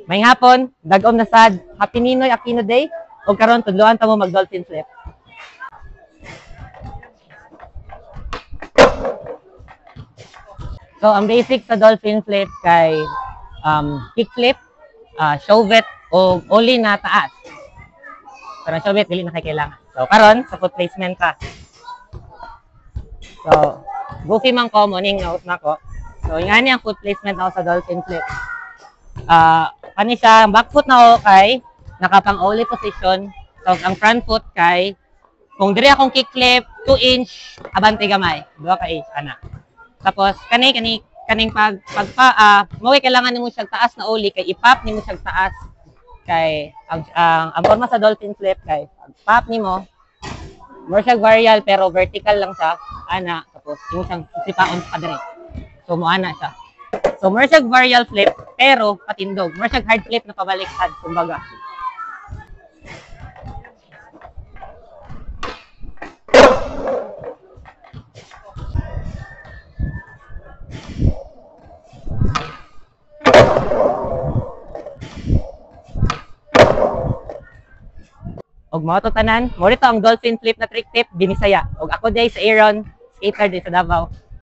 May hapon, dag-om na sad, Happy Ninoy Aquino Day, o karon tudloan ta mo mag-dolphin flip. So, ang basic sa dolphin flip kay kick flip, shove it, o only na taas. Pero shove it, dili na kay kailangan. So, karon sa foot placement ka. So, goofy man ko, morning out na ko. So, yung ang foot placement ako sa dolphin flip. Kani siya, back foot na ako kay nakapang ollie position. So, ang front foot kay kung diri akong kick flip, 2 inch, abante gamay. 2 ka inch, ana. Tapos, kaning mo kailangan nimo siya taas na ollie, kay ipop nimo siya taas. Kay, ang forma sa dolphin flip, kay pag-pop nimo, more siya varial, pero vertical lang siya, ana. Tapos, yung siyang sipaon pa dire. So, mo ana siya. So, more siya varial flip, pero patindog. More siya hard flip na pabaliktad, kumbaga. Og mga to tanan, mo rito ang dolphin flip na trick tip, Binisaya. Og ako day sa Aaron, skater day sa Davao.